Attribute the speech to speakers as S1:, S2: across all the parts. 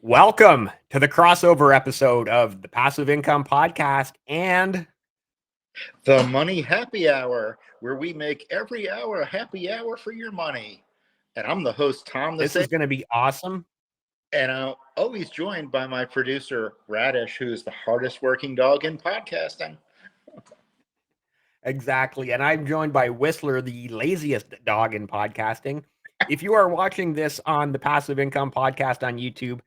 S1: Welcome to the crossover episode of the Passive Income Podcast. And
S2: The Money Happy Hour, where we make every hour a happy hour for your money. And I'm the host, Tom the
S1: this is
S2: Same,
S1: going to be awesome.
S2: and I'm always joined by my producer, Radish, who is the hardest working dog in podcasting.
S1: Exactly. And I'm joined by Whistler, the laziest dog in podcasting. If you are watching this on the Passive Income Podcast on YouTube,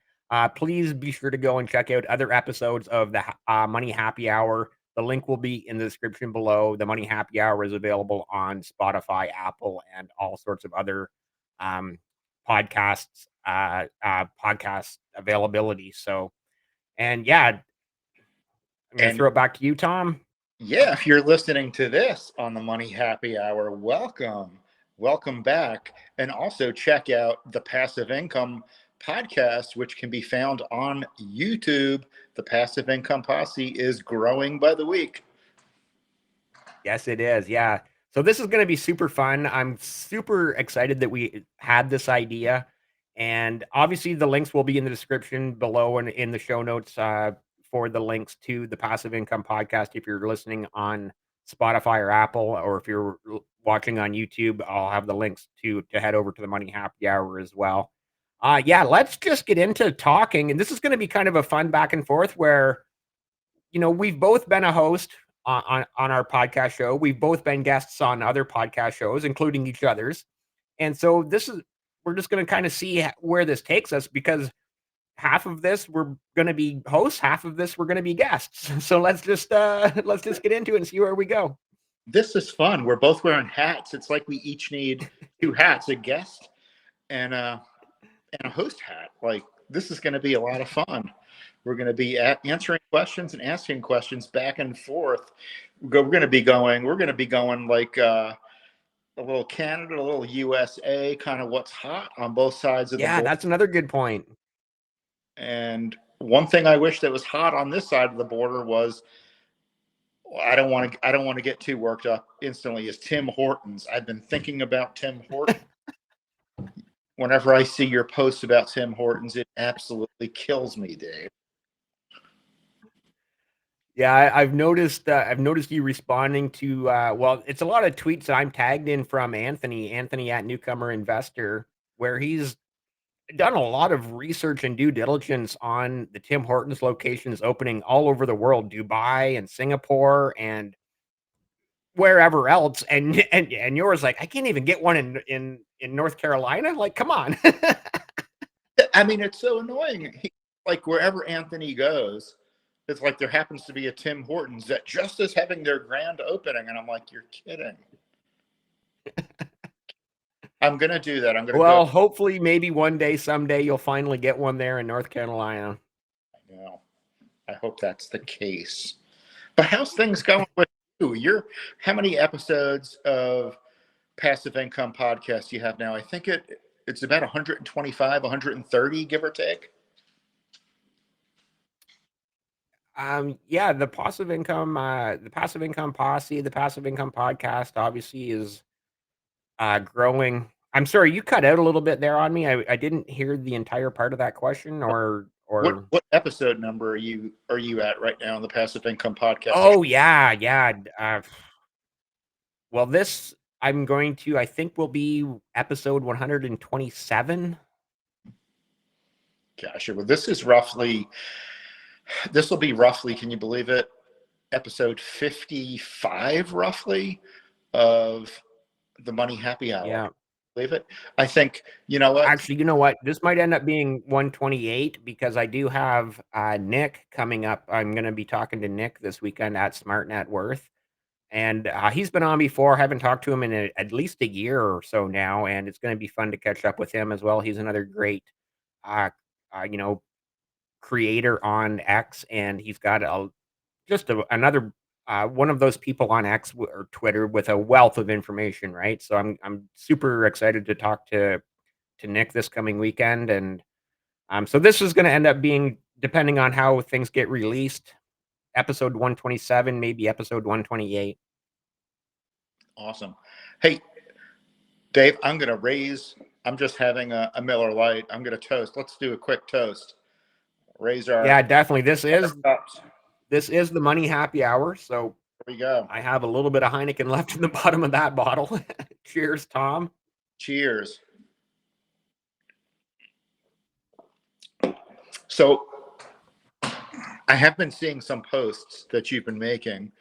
S1: please be sure to go and check out other episodes of the Money Happy Hour. The link will be in the description below. The Money Happy Hour is available on Spotify, Apple, and all sorts of other um, podcast availability. So, and yeah, I'm going to
S2: And
S1: throw it back to you, Tom.
S2: yeah, if you're listening to this on the Money Happy Hour, welcome. Welcome back. And also check out the Passive Income Podcast, which can be found on YouTube. The Passive Income Posse is growing by the week.
S1: Yes, it is. Yeah. So this is going to be super fun. I'm super excited that we had this idea. And obviously, the links will be in the description below and in the show notes for the links to the Passive Income Podcast. If you're listening on Spotify or Apple, or if you're watching on YouTube, I'll have the links to head over to the Money Happy Hour as well. Yeah, let's just get into talking. And this is going to be kind of a fun back and forth where we've both been a host on our podcast show. We've both been guests on other podcast shows, including each other's. And so we're just going to kind of see where this takes us, because half of this we're going to be hosts, half of this we're going to be guests. So let's just get into it and see where we go.
S2: This is fun. We're both wearing hats. It's like we each need two hats, a guest and a host hat. Like, this is going to be a lot of fun. We're going to be answering questions and asking questions back and forth. We're going to be going like a little Canada, a little USA, kind of what's hot on both sides of the
S1: Yeah,
S2: border.
S1: that's another good point.
S2: And one thing I wish that was hot on this side of the border was, I don't want to get too worked up instantly, is Tim Hortons. I've been thinking about Tim Hortons. Whenever I see your posts about Tim Hortons, it absolutely kills me, Dave.
S1: Yeah, I've noticed you responding to well, it's a lot of tweets that I'm tagged in from Anthony at Newcomer Investor, where he's done a lot of research and due diligence on the Tim Hortons locations opening all over the world, Dubai and Singapore and wherever else. And yours, like, I can't even get one in North Carolina. Like, come on.
S2: I mean, it's so annoying. Like, wherever Anthony goes, it's like there happens to be a Tim Hortons that just is having their grand opening, and I'm like, you're kidding. I'm gonna do that. I'm gonna
S1: Well,
S2: go.
S1: hopefully, maybe one day, someday, you'll finally get one there in North Carolina.
S2: I know. I hope that's the case. But how's things going with you? How many episodes of Passive Income Podcast you have now? I think it's about 125, 130, give or take.
S1: Yeah, the Passive Income Posse, the Passive Income Podcast, obviously is growing. I'm sorry, you cut out a little bit there on me. I didn't hear the entire part of that question, or
S2: What episode number are you at right now on the Passive Income Podcast?
S1: oh yeah. Well, this I think will be episode 127.
S2: Gosh, well, this will be roughly, can you believe it, episode 55 roughly of the Money Happy Hour.
S1: Yeah.
S2: Believe it? I think, you know what?
S1: Actually, you know what? This might end up being 128, because I do have Nick coming up. I'm going to be talking to Nick this weekend at Smart Net Worth. And he's been on before. I haven't talked to him in at least a year or so now, and it's going to be fun to catch up with him as well. He's another great, uh, you know, creator on X, and he's got another one of those people on X or Twitter with a wealth of information, right? So I'm super excited to talk to Nick this coming weekend, and so this is going to end up being, depending on how things get released, episode 127, maybe episode 128.
S2: Awesome. Hey, Dave, I'm just having a Miller Lite. I'm going to toast. Let's do a quick toast. Raise
S1: Yeah,
S2: our
S1: definitely.
S2: cups.
S1: This is the money happy hour. So
S2: Here we go.
S1: I have a little bit of Heineken left in the bottom of that bottle. Cheers, Tom.
S2: Cheers. So I have been seeing some posts that you've been making.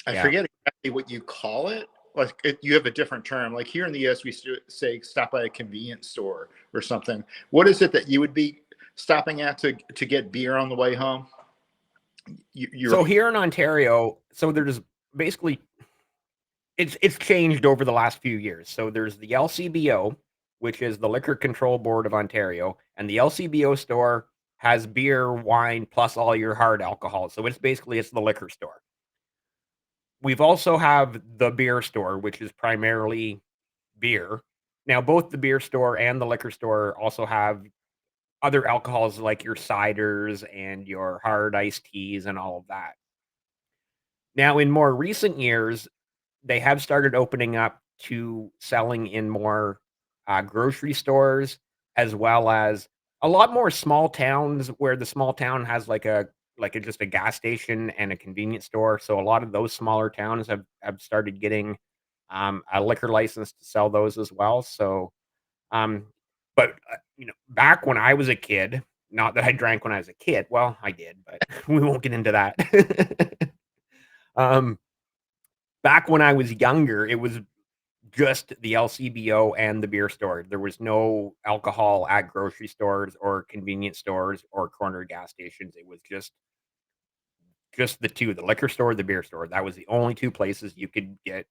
S2: I
S1: Yeah.
S2: forget exactly what you call it. Like you have a different term. Like here in the US, we say stop by a convenience store or something. What is it that you would be stopping at to get beer on the way home? You're
S1: So here in Ontario, so there's basically it's changed over the last few years. So there's the LCBO, which is the Liquor Control Board of Ontario, and the LCBO store has beer, wine, plus all your hard alcohol. So it's the liquor store. We've also have the beer store, which is primarily beer. Now, both the beer store and the liquor store also have other alcohols like your ciders and your hard iced teas and all of that. Now, in more recent years, they have started opening up to selling in more grocery stores, as well as a lot more small towns where the small town has just a gas station and a convenience store. So a lot of those smaller towns have started getting a liquor license to sell those as well. So, um, but back when I was a kid, not that I drank when I was a kid. Well, I did, but we won't get into that. um, Back when I was younger, it was just the LCBO and the beer store. There was no alcohol at grocery stores or convenience stores or corner gas stations. It was just the two, the liquor store, the beer store. That was the only two places you could get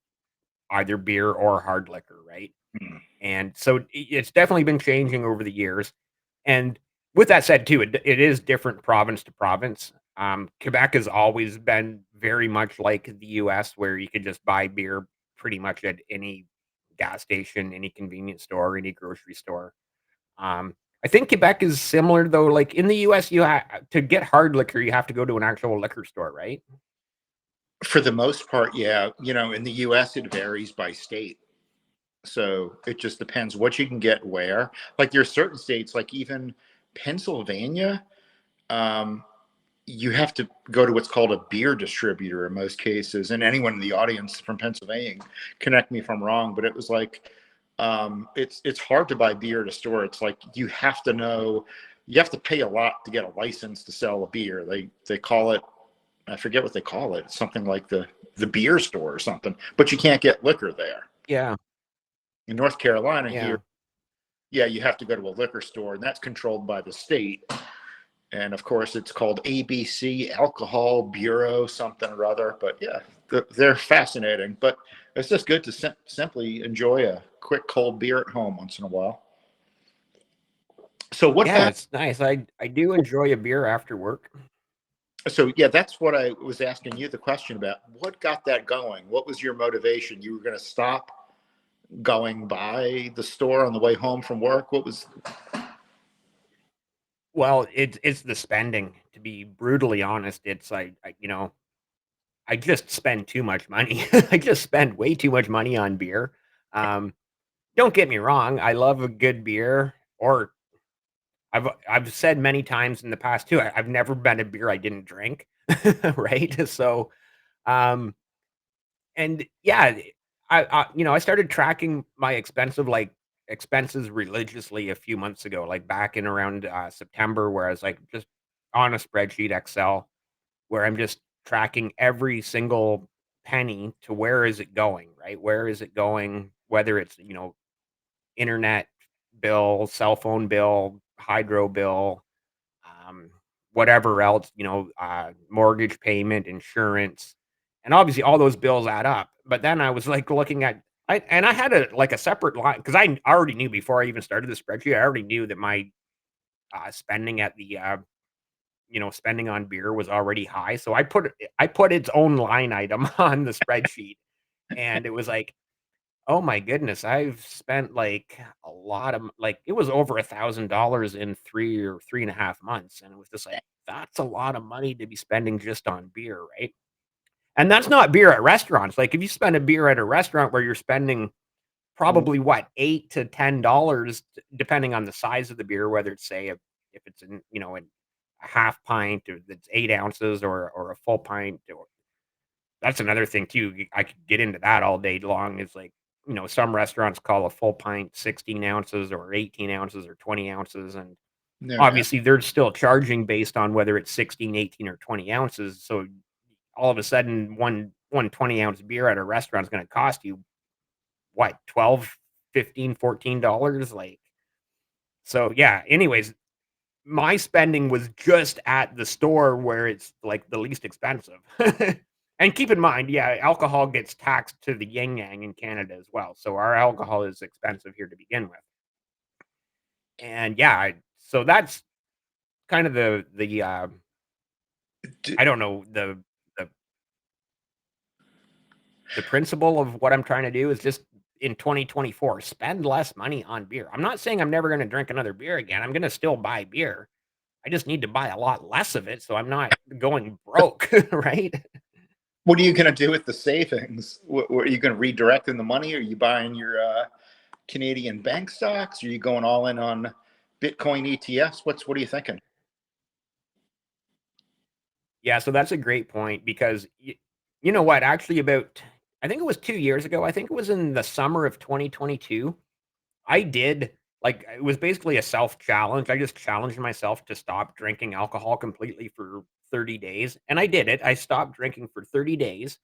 S1: either beer or hard liquor, right?
S2: Hmm.
S1: And so it's definitely been changing over the years. And with that said, too, it is different province to province. Quebec has always been very much like the US, where you could just buy beer pretty much at any gas station, any convenience store, any grocery store. Um, I think Quebec is similar though. Like in the US, to get hard liquor, you have to go to an actual liquor store, right?
S2: For the most part, yeah. In the US, it varies by state. So it just depends what you can get where. Like there's certain states, like even Pennsylvania, um, you have to go to what's called a beer distributor in most cases. And anyone in the audience from Pennsylvania, correct me if I'm wrong, but it was like it's hard to buy beer at a store. It's like you have to pay a lot to get a license to sell a beer. They call it, I forget what they call it. It's something like the beer store or something, but you can't get liquor there.
S1: Yeah,
S2: In North Carolina here,
S1: yeah.
S2: yeah, you have to go to a liquor store, and that's controlled by the state. And of course, it's called ABC Alcohol Bureau, something or other. But yeah, they're fascinating. But it's just good to simply enjoy a quick cold beer at home once in a while. So what
S1: Yeah,
S2: got?
S1: it's nice. I do enjoy a beer after work.
S2: So yeah, that's what I was asking you the question about. What got that going? What was your motivation? You were going to stop going by the store on the way home from work. What was?
S1: Well, it's the spending, to be brutally honest. It's like, I just spend too much money. I just spend way too much money on beer. Um, don't get me wrong, I love a good beer, or I've said many times in the past too, I've never been a beer I didn't drink, right? So, um, and yeah, I started tracking my expenses religiously a few months ago, like back in around September, where I was like just on a spreadsheet Excel where I'm just tracking every single penny to where is it going, right? Where is it going? Whether it's internet bill, cell phone bill, hydro bill, um, whatever else, mortgage payment, insurance, and obviously all those bills add up. But then I was like looking at, I had a separate line because I already knew before I even started the spreadsheet. I already knew that my spending at the spending on beer was already high. So I put its own line item on the spreadsheet, and it was like, oh my goodness, I've spent like a lot of like it was over $1,000 in 3 or 3.5 months. And it was just like, that's a lot of money to be spending just on beer, right? And that's not beer at restaurants. Like if you spend a beer at a restaurant where you're spending probably what, $8 to $10, depending on the size of the beer, whether it's say if it's in, in a half pint or that's 8 ounces or a full pint. Or that's another thing too. I could get into that all day long. Is like, some restaurants call a full pint 16 ounces or 18 ounces or 20 ounces. And
S2: No, yeah.
S1: obviously they're still charging based on whether it's 16, 18, or 20 ounces. So all of a sudden one 20-ounce beer at a restaurant is going to cost you what, 12, 15, $14? Like, so yeah, anyways, my spending was just at the store where it's like the least expensive. And keep in mind, yeah, alcohol gets taxed to the yin yang in Canada as well. So our alcohol is expensive here to begin with. And yeah, so that's kind of
S2: D-
S1: I don't know, the the principle of what I'm trying to do is just in 2024, spend less money on beer. I'm not saying I'm never going to drink another beer again. I'm going to still buy beer. I just need to buy a lot less of it so I'm not going broke, right?
S2: What are you going to do with the savings? Are you going to redirect in the money? Are you buying your Canadian bank stocks? Are you going all in on Bitcoin ETFs? What are you thinking?
S1: Yeah, so that's a great point because you know what? Actually, about I think it was 2 years ago. I think it was in the summer of 2022. I did like it was basically a self challenge. I just challenged myself to stop drinking alcohol completely for 30 days, and I did it. I stopped drinking for 30 days,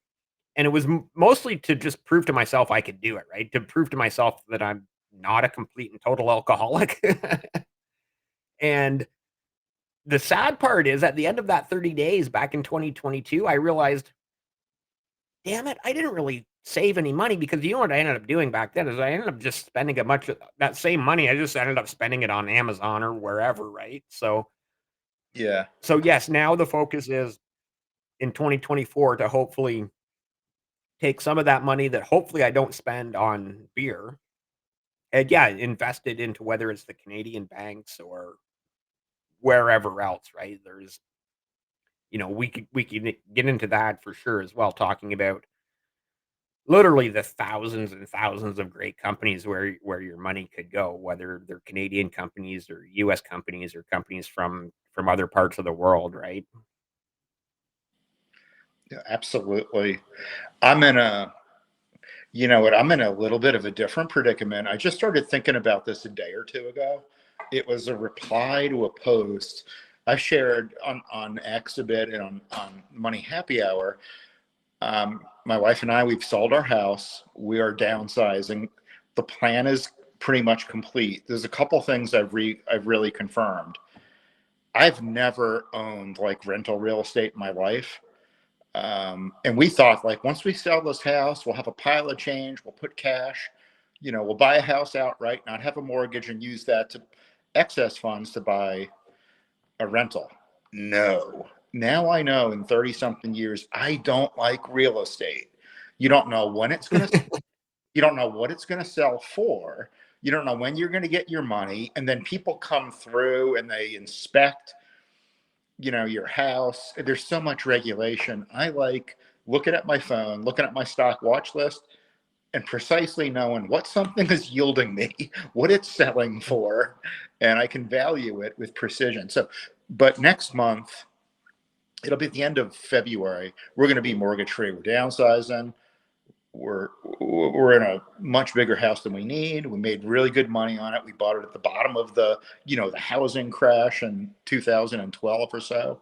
S1: and it was mostly to just prove to myself I could do it, right? To prove to myself that I'm not a complete and total alcoholic. And the sad part is at the end of that 30 days back in 2022, I realized, damn it, I didn't really save any money because you know what I ended up doing back then is I ended up just spending a bunch of that same money. I just ended up spending it on Amazon or wherever, right?
S2: Yeah.
S1: So yes, now the focus is in 2024 to hopefully take some of that money that hopefully I don't spend on beer and yeah, invest it into whether it's the Canadian banks or wherever else, right? There's, we could get into that for sure as well, talking about literally the thousands and thousands of great companies where your money could go, whether they're Canadian companies or US companies or companies from other parts of the world, right?
S2: Yeah, absolutely. I'm in a, you know what, I'm in a little bit of a different predicament. I just started thinking about this a day or two ago. It was a reply to a post I shared on X a bit and on Money Happy Hour. My wife and I, we've sold our house. We are downsizing. The plan is pretty much complete. There's a couple things I've really confirmed. I've never owned like rental real estate in my life. And we thought like once we sell this house, we'll have a pile of change, we'll put cash, we'll buy a house outright, not have a mortgage, and use that to excess funds to buy a rental. No. Now I know in 30 something years, I don't like real estate. You don't know when it's going to, you don't know what it's going to sell for. You don't know when you're going to get your money. And then people come through and they inspect, your house. There's so much regulation. I like looking at my phone, looking at my stock watch list, and precisely knowing what something is yielding me, what it's selling for, and I can value it with precision. So, but next month, it'll be at the end of February. We're going to be mortgage free. We're downsizing. We're in a much bigger house than we need. We made really good money on it. We bought it at the bottom of the housing crash in 2012 or so.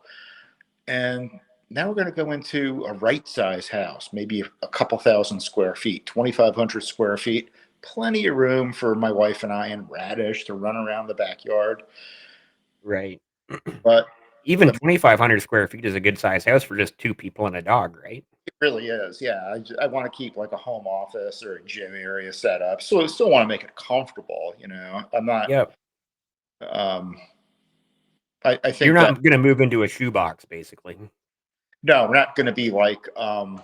S2: And now we're going to go into a right size house, maybe a couple thousand square feet, 2,500 square feet, plenty of room for my wife and I and Radish to run around the backyard.
S1: Right.
S2: But
S1: Even
S2: the
S1: 2,500 square feet is a good size house for just two people and a dog, right?
S2: It really is. Yeah. I want to keep like a home office or a gym area set up. So I still want to make it comfortable. I'm not,
S1: Yep.
S2: um, I
S1: You're
S2: think that,
S1: not going to move into a shoebox, basically.
S2: no, we're not going to be like, I'm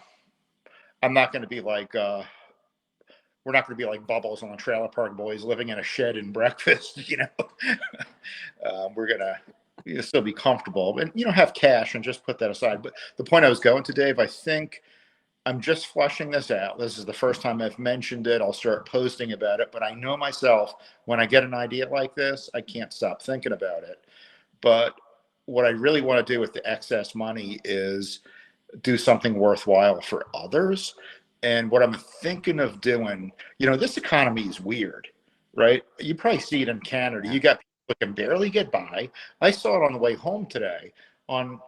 S2: not going to be like, we're not going to be like Bubbles on the Trailer Park Boys living in a shed and breakfast, we're going to still be comfortable and, have cash and just put that aside. But the point I was going to, Dave, I think I'm just flushing this out. This is the first time I've mentioned it. I'll start posting about it, but I know myself when I get an idea like this, I can't stop thinking about it. But what I really want to do with the excess money is do something worthwhile for others. And what I'm thinking of doing, this economy is weird, right? You probably see it in Canada.
S1: Yeah.
S2: You got people that can barely get by. I saw it on the way home today. I'm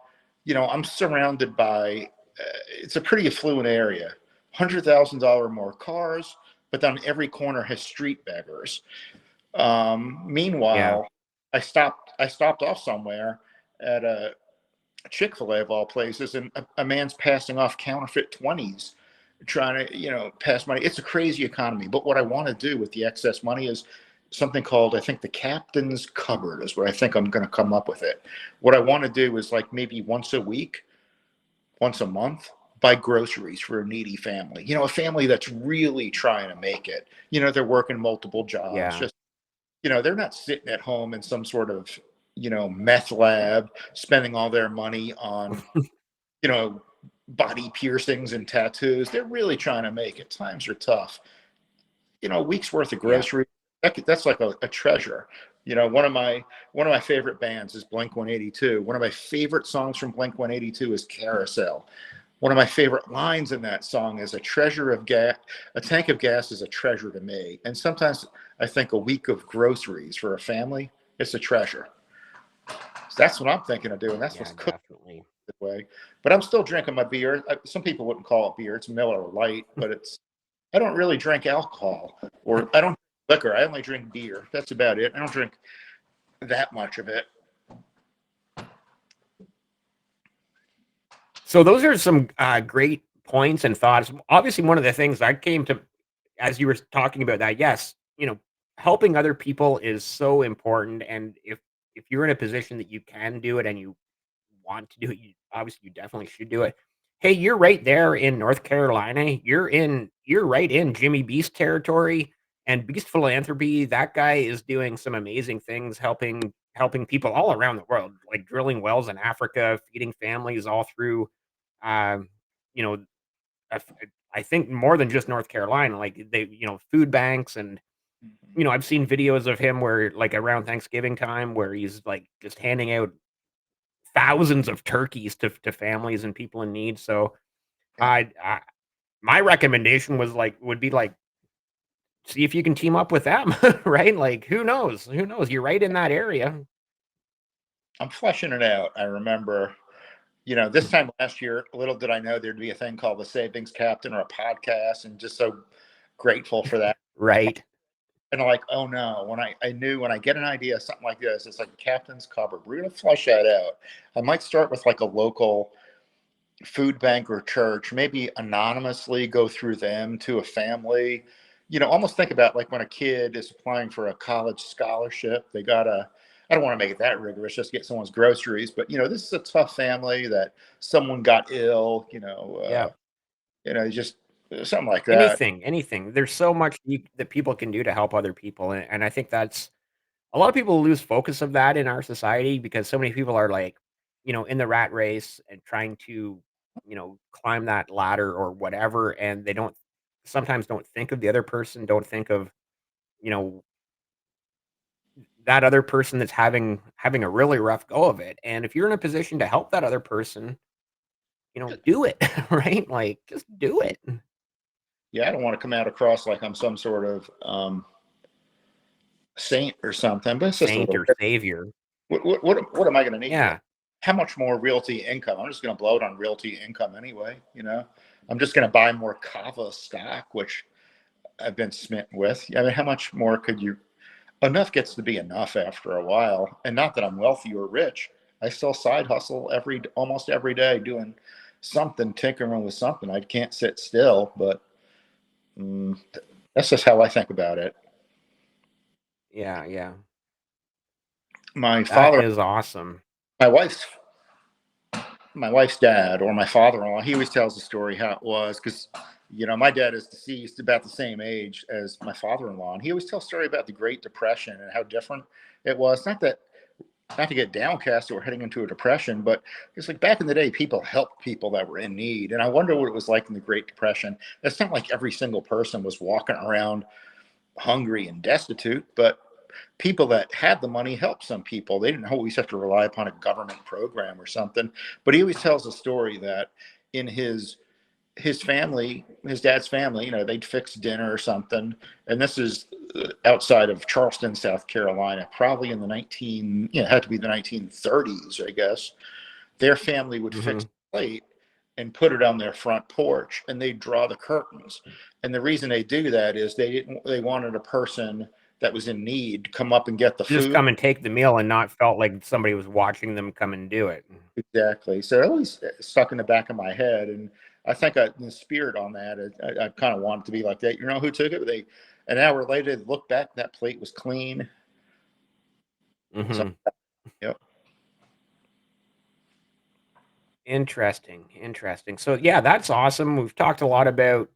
S2: surrounded by, it's a pretty affluent area, $100,000 more cars, but on every corner has street beggars.
S1: Yeah.
S2: Meanwhile, I stopped off somewhere at a Chick-fil-A of all places, and a man's passing off counterfeit 20s, trying to, pass money. It's a crazy economy. But what I want to do with the excess money is something called, I think, the captain's cupboard is what I think I'm going to come up with it. What I want to do is like maybe once a week, once a month, buy groceries for a needy family. A family that's really trying to make it. They're working multiple jobs,
S1: Yeah.
S2: just they're not sitting at home in some sort of, meth lab, spending all their money on, you know, body piercings and tattoos. They're really trying to make it. Times are tough. A week's worth of
S1: Yeah.
S2: groceries, that's like a treasure. One of my favorite bands is Blink 182. One of my favorite songs from Blink 182 is Carousel. One of my favorite lines in that song is a tank of gas is a treasure to me. And sometimes I think a week of groceries for a family, it's a treasure. So that's what I'm thinking of doing. That's
S1: Yeah,
S2: what's cooking
S1: definitely.
S2: the way. But I'm still drinking my beer. Some people wouldn't call it beer. It's Miller Lite, but I don't really drink alcohol, or I don't drink liquor. I only drink beer. That's about it. I don't drink that much of it.
S1: So those are some great points and thoughts. Obviously, one of the things I came to as you were talking about that, yes, helping other people is so important. And if you're in a position that you can do it and you want to do it, you definitely should do it. Hey, you're right there in North Carolina. You're right in Jimmy Beast territory and Beast Philanthropy. That guy is doing some amazing things, helping people all around the world, like drilling wells in Africa, feeding families all through um, you know, I think more than just North Carolina, like food banks and I've seen videos of him where like around Thanksgiving time where he's like just handing out thousands of turkeys to families and people in need. So
S2: Yeah.
S1: I my recommendation would be like see if you can team up with them, right? Like who knows? Who knows? You're right in that area.
S2: I'm fleshing it out. I remember, this time last year, little did I know there'd be a thing called the Savings Captain or a podcast, and just so grateful for that.
S1: Right.
S2: And like, oh no, I knew when I get an idea, something like this, it's like a captain's cupboard. We're going to flesh that out. I might start with like a local food bank or church, maybe anonymously go through them to a family. Almost think about like when a kid is applying for a college scholarship, I don't want to make it that rigorous, just get someone's groceries. But, this is a tough family that someone got ill,
S1: Yeah.
S2: just something like that.
S1: Anything. There's so much that people can do to help other people, and I think that's a lot of people lose focus of that in our society because so many people are like, in the rat race and trying to, climb that ladder or whatever, and they don't sometimes don't think of the other person, don't think of, you know, that other person that's having a really rough go of it. And if you're in a position to help that other person, do it, right? Like just do it.
S2: Yeah, I don't want to come out across like I'm some sort of saint or something, but it's just a
S1: Saint
S2: little
S1: or savior.
S2: what am I going to need?
S1: Yeah.
S2: How much more realty income? I'm just going to blow it on realty income anyway. I'm just going to buy more Kava stock, which I've been smitten with. I mean, how much more could you? Enough gets to be enough after a while. And not that I'm wealthy or rich. I still side hustle almost every day doing something, tinkering with something. I can't sit still, but mm, that's just how I think about it.
S1: Yeah, yeah.
S2: My
S1: That
S2: father,
S1: is awesome.
S2: my wife's my wife's dad or my father-in-law, he always tells the story how it was because my dad is deceased about the same age as my father-in-law, and he always tells a story about the Great Depression and how different it was. Not to get downcast or heading into a depression, but it's like back in the day, people helped people that were in need, and I wonder what it was like in the Great Depression. It's not like every single person was walking around hungry and destitute, but people that had the money helped some people. They didn't always have to rely upon a government program or something. But he always tells a story that in his family, his dad's family, they'd fix dinner or something. And this is outside of Charleston, South Carolina, probably in the it had to be the 1930s, I guess. Their family would fix
S1: Mhm.
S2: a plate and put it on their front porch, and they'd draw the curtains. And the reason they do that is they wanted a person that was in need to come up and get the
S1: Just
S2: food.
S1: come and take the meal and not felt like somebody was watching them come and do it.
S2: Exactly. So it always stuck in the back of my head, and I think in the spirit on that, I kind of wanted to be like that. You know who took it? An hour later, they looked back, that plate was clean. So,
S1: Mhm.
S2: yep.
S1: Interesting, interesting. So, yeah, that's awesome. We've talked a lot about,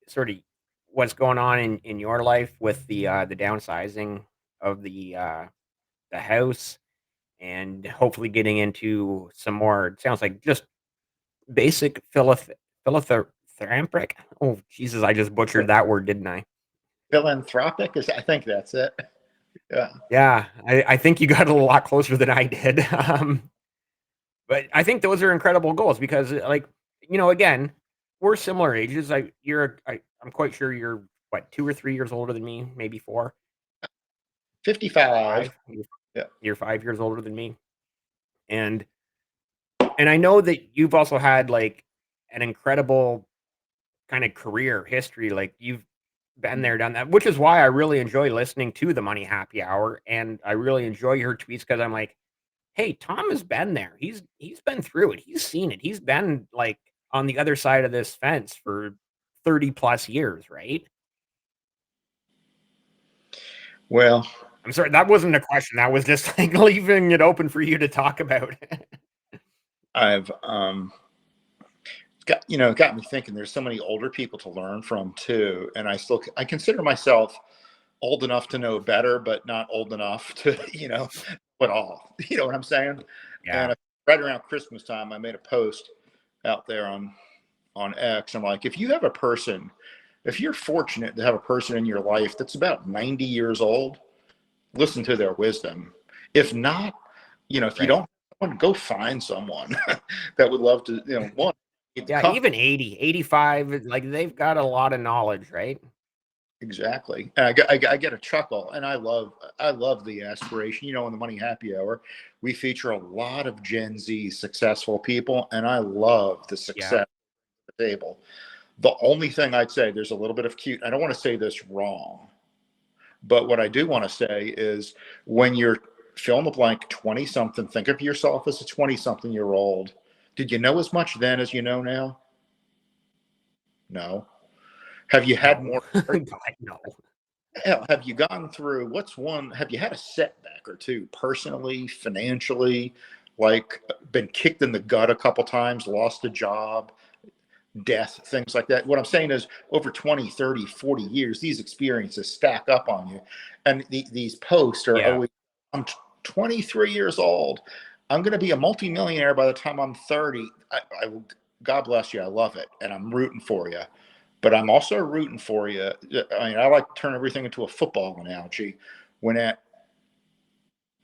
S1: sort of what's going on in your life with the downsizing of the house, and hopefully getting into some more, it sounds like just basic philanthropic. Oh, Jesus, I just butchered that word, didn't I?
S2: Philanthropic I think that's it. Yeah.
S1: Yeah, I think you got a lot closer than I did. But I think those are incredible goals because, like, again, we're similar ages. I'm quite sure you're what, 2 or 3 years older than me, maybe 4,
S2: 55.
S1: 5.
S2: Yeah.
S1: You're 5 years older than me, and I know that you've also had like an incredible kind of career history. Like, you've been there, done that, which is why I really enjoy listening to the Money Happy Hour, and I really enjoy your tweets because I'm like, hey, Tom has been there. He's been through it. He's seen it. He's been like on the other side of this fence for 30 plus years, right?
S2: Well,
S1: I'm sorry, that wasn't a question. That was just like leaving it open for you to talk about.
S2: I've got me thinking. There's so many older people to learn from too, and I consider myself old enough to know better, but not old enough to at all. You know what I'm saying?
S1: Yeah.
S2: And right around Christmas time, I made a post out there on X. I'm like, if you're fortunate to have a person in your life that's about 90 years old, listen to their wisdom. If not, if you
S1: Right.
S2: don't, go find someone that would love to, one, get the
S1: Yeah,
S2: company.
S1: even 80, 85, like they've got a lot of knowledge, right?
S2: Exactly. And I get a chuckle, and I love the aspiration. In the Money Happy Hour, we feature a lot of Gen Z successful people, and I love the
S1: Yeah.
S2: success at the table. The only thing I'd say, there's a little bit of cute. I don't want to say this wrong, but what I do want to say is, when you're fill in the blank 20 something, think of yourself as a 20 something year old. Did you know as much then as you know now? No. Have you had
S1: No.
S2: more?
S1: God, no.
S2: Hell, have you gone through have you had a setback or two personally, financially, like been kicked in the gut a couple times, lost a job, death, things like that? What I'm saying is, over 20, 30, 40 years, these experiences stack up on you. And these posts are
S1: Yeah.
S2: always, I'm 23 years old. I'm going to be a multimillionaire by the time I'm 30. God bless you. I love it. And I'm rooting for you. But I'm also rooting for you. I mean, I like to turn everything into a football analogy. When that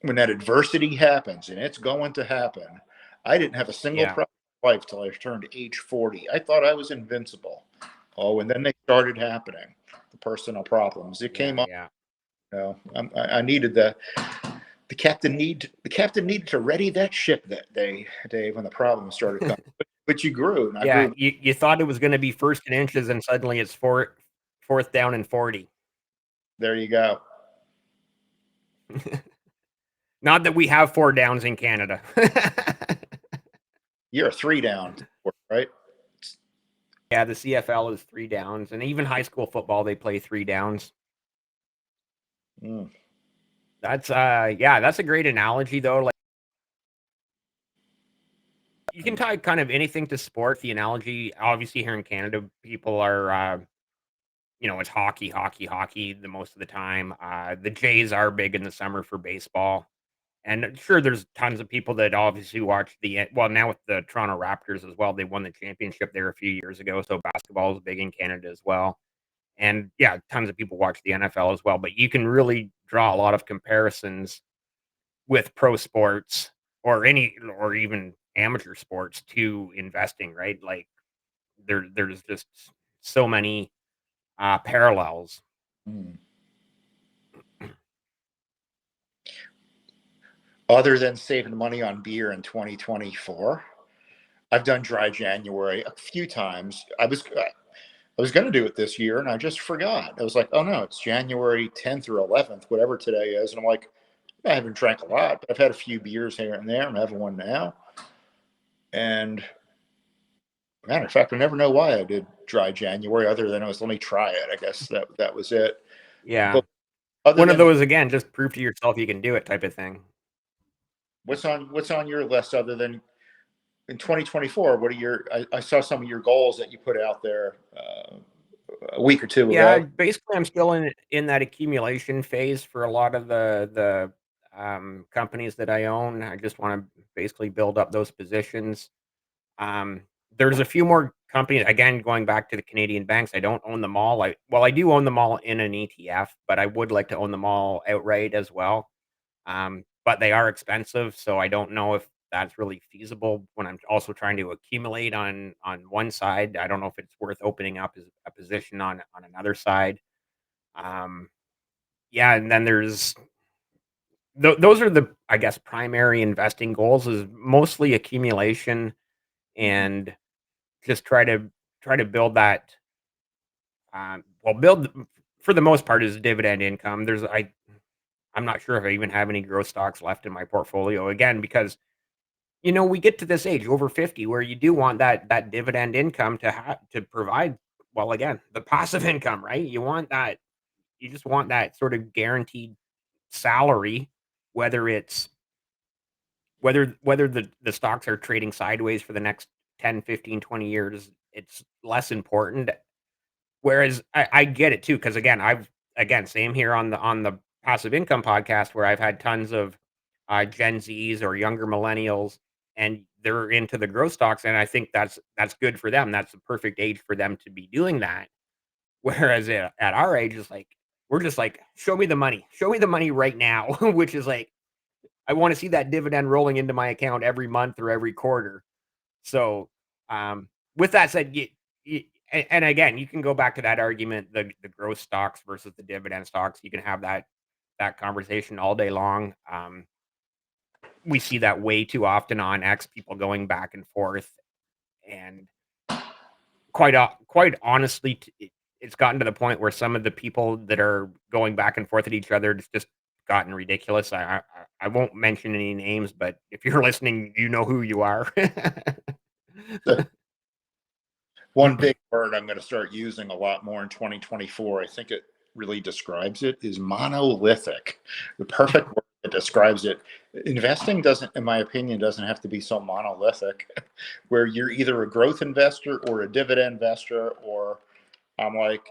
S2: when that adversity happens, and it's going to happen, I didn't have a single
S1: Yeah.
S2: problem in life till I turned age 40. I thought I was invincible. Oh, and then they started happening. The personal problems. It
S1: Yeah.
S2: came up.
S1: Yeah.
S2: I needed the captain needed to ready that ship that day, Dave, when the problems started coming. But you grew, and I
S1: Yeah.
S2: grew.
S1: You thought it was going to be first and inches, and suddenly it's fourth down and 40.
S2: There you go.
S1: Not that we have 4 downs in Canada.
S2: You're a three down, right?
S1: Yeah, the CFL is 3 downs, and even high school football, they play 3 downs.
S2: Mm.
S1: Yeah, that's a great analogy, though. Like, you can tie kind of anything to sport. The analogy, obviously, here in Canada, people are, it's hockey, hockey, hockey the most of the time. The Jays are big in the summer for baseball. And sure, there's tons of people that obviously watch well, now with the Toronto Raptors as well. They won the championship there a few years ago, so basketball is big in Canada as well. And yeah, tons of people watch the NFL as well, but you can really draw a lot of comparisons with pro sports or even amateur sports to investing, right? Like there's just so many parallels.
S2: Hmm. Other than saving money on beer in 2024, I've done dry January a few times. I was going to do it this year and I just forgot. I was like, oh no, it's January 10th or 11th, whatever today is. And I'm like, I haven't drank a lot, but I've had a few beers here and there. I'm having one now. And matter of fact, I never know why I did dry January other than it was, let me try it. I guess that was it.
S1: Yeah.
S2: But other
S1: One of
S2: than
S1: those again, just prove to yourself you can do it type of thing.
S2: what's on your list other than in 2024, what are I saw some of your goals that you put out there a week or two
S1: Yeah,
S2: ago.
S1: basically I'm still in that accumulation phase for a lot of the companies that I own. I just want to basically build up those positions. Um, there's a few more companies, again, going back to the Canadian banks. I don't own them all. I do own them all in an ETF, but I would like to own them all outright as well. But they are expensive, so I don't know if that's really feasible when I'm also trying to accumulate on one side. I don't know if it's worth opening up as a position on another side. Um, yeah, and then there's those are the, I guess, primary investing goals is mostly accumulation and just try to build that. Build for the most part is dividend income. I'm not sure if I even have any growth stocks left in my portfolio again because we get to this age over 50 where you do want that dividend income to provide, well, again, the passive income, right? You just want that sort of guaranteed salary, whether it's whether the stocks are trading sideways for the next 10, 15, 20 years, it's less important. Whereas I get it too, because again, same here on the passive income podcast where I've had tons of Gen Zs or younger millennials, and they're into the growth stocks, and I think that's good for them. That's the perfect age for them to be doing that. Whereas at our age, it's like we're just like, show me the money right now, which is like I want to see that dividend rolling into my account every month or every quarter. So, with that said, and again, you can go back to that argument, the growth stocks versus the dividend stocks. You can have that conversation all day long. We see that way too often on X, people going back and forth, and quite honestly, it's gotten to the point where some of the people that are going back and forth at each other, it's just gotten ridiculous. I won't mention any names, but if you're listening, you know who you are.
S2: One big word I'm going to start using a lot more in 2024, I think it really describes it, is monolithic. The perfect word that describes it. Investing doesn't, in my opinion, doesn't have to be so monolithic, where you're either a growth investor or a dividend investor, or I'm like,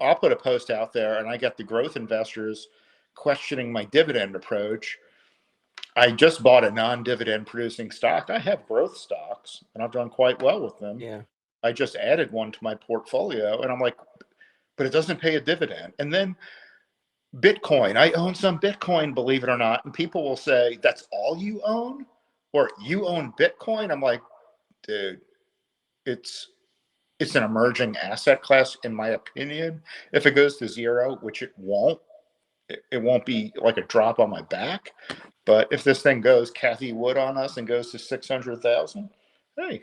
S2: I'll put a post out there and I get the growth investors questioning my dividend approach. I just bought a non-dividend producing stock. I have growth stocks and I've done quite well with them.
S1: Yeah.
S2: I just added one to my portfolio and I'm like, but it doesn't pay a dividend. And then Bitcoin, I own some Bitcoin, believe it or not. And people will say, that's all you own? Or you own Bitcoin? I'm like, dude, it's it's an emerging asset class, in my opinion. If it goes to zero, which it won't, it won't be like a drop on my back. But if this thing goes Kathy Wood on us and goes to 600,000, hey,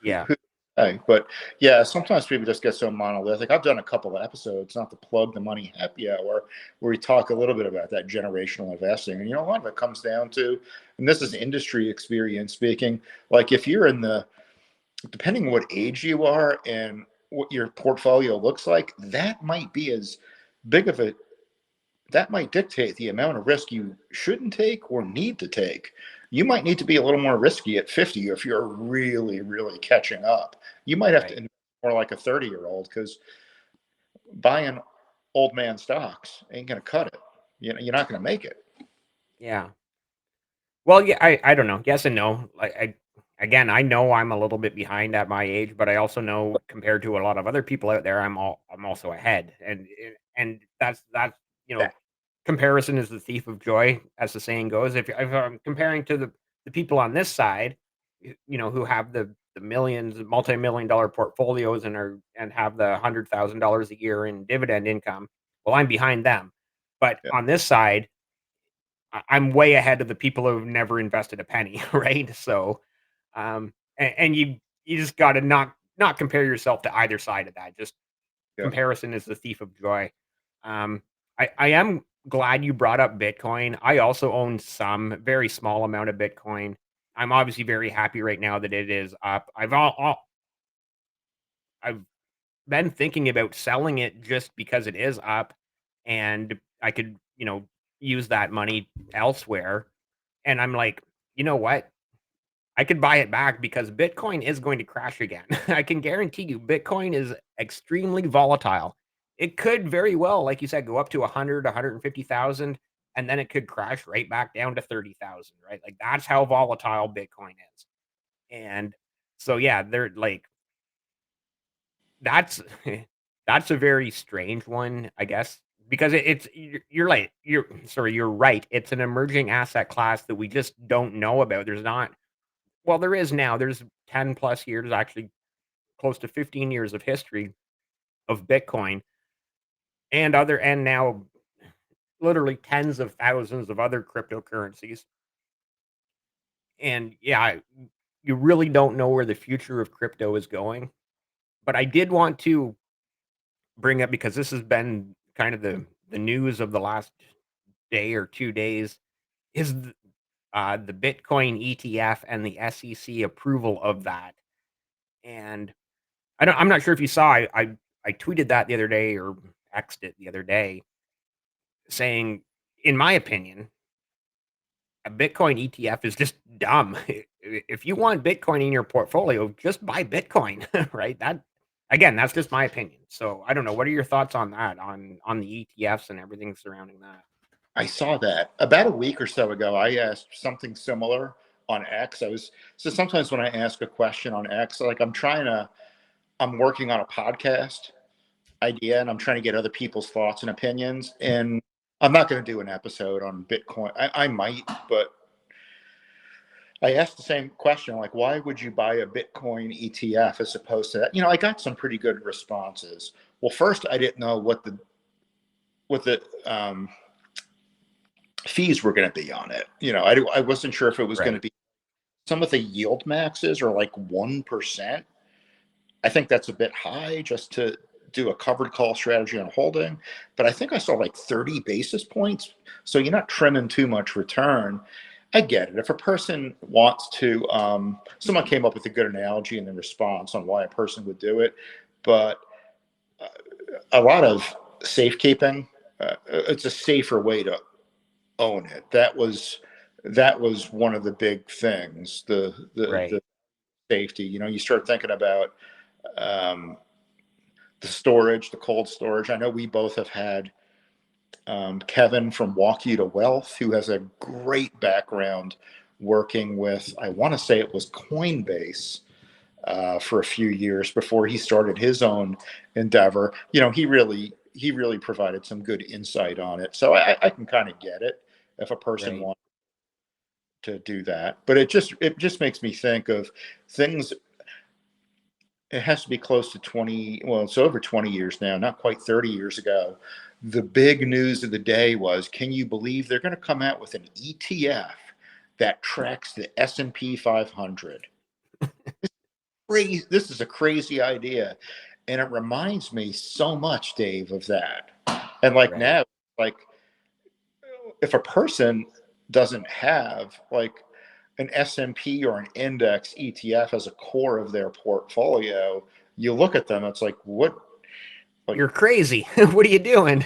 S1: Yeah.
S2: who, hey, but yeah, sometimes people just get so monolithic. I've done a couple of episodes, not to plug the Money Happy Hour, where we talk a little bit about that generational investing. And, a lot of it comes down to, and this is industry experience speaking, like if you're in the, depending on what age you are and what your portfolio looks like, that might be as big of a, that might dictate the amount of risk you shouldn't take or need to take. You might need to be a little more risky at 50 if you're really, really catching up. You might have to
S1: Right.
S2: invest more like a 30-year-old because buying old man stocks ain't going to cut it. You're not going to make it.
S1: Yeah. Well, yeah, I don't know. Yes and no. Like again, I know I'm a little bit behind at my age, but I also know compared to a lot of other people out there, I'm also ahead, and that's you know, comparison is the thief of joy, as the saying goes. If I'm comparing to the people on this side, who have the millions, multi-million dollar portfolios and have the $100,000 a year in dividend income, well, I'm behind them. But
S2: Yeah.
S1: on this side, I'm way ahead of the people who've never invested a penny, right? So, and you just got to not compare yourself to either side of that. Just
S2: Yeah.
S1: comparison is the thief of joy. Um, I am glad you brought up Bitcoin. I also own some very small amount of Bitcoin. I'm obviously very happy right now that it is up. I've been thinking about selling it just because it is up, and I could use that money elsewhere. And I'm like, you know what? I could buy it back because Bitcoin is going to crash again. I can guarantee you Bitcoin is extremely volatile. It could very well, like you said, go up to 100, 150,000, and then it could crash right back down to 30,000, right? Like that's how volatile Bitcoin is. And so yeah, they're like that's that's a very strange one, I guess, because you're like you're right. It's an emerging asset class that we just don't know about. There's not well, there is now. There's 10 plus years, actually close to 15 years of history of Bitcoin and now literally tens of thousands of other cryptocurrencies. And yeah, you really don't know where the future of crypto is going. But I did want to bring up because this has been kind of the news of the last day or 2 days is the Bitcoin ETF and the SEC approval of that. And I'm not sure if you saw. I tweeted that the other day or X'd it the other day, saying, in my opinion, a Bitcoin ETF is just dumb. If you want Bitcoin in your portfolio, just buy Bitcoin, right? That again, that's just my opinion. So I don't know. What are your thoughts on that? On the ETFs and everything surrounding that?
S2: I saw that about a week or so ago. I asked something similar on X. So sometimes when I ask a question on X, like I'm working on a podcast idea and I'm trying to get other people's thoughts and opinions. And I'm not going to do an episode on Bitcoin. I might, but I asked the same question, like, why would you buy a Bitcoin ETF as opposed to that? I got some pretty good responses. Well, first, I didn't know what the fees were going to be on it. I wasn't sure if it was going to
S1: Right,
S2: be some of the yield maxes are like 1%. I think that's a bit high just to do a covered call strategy on holding, but I think I saw like 30 basis points. So you're not trimming too much return. I get it. If a person wants to, someone came up with a good analogy in the response on why a person would do it, but a lot of safekeeping, it's a safer way to own it. That was one of the big things. The
S1: right,
S2: safety. You start thinking about um, the storage, the cold storage. I know we both have had Kevin from Walk You to Wealth, who has a great background working with, I want to say it was Coinbase for a few years before he started his own endeavor. He really provided some good insight on it. So I can kind of get it if a person
S1: right.
S2: wants to do that. But it just makes me think of things. It has to be close to 20, well, it's over 20 years now, not quite 30 years ago. The big news of the day was, can you believe they're going to come out with an ETF that tracks the S&P 500? Crazy. This is a crazy idea. And it reminds me so much, Dave, of that. And like
S1: Right.
S2: now, like if a person doesn't have like an S&P or an index ETF as a core of their portfolio, you look at them, it's like, what? Like,
S1: You're crazy. What are you doing?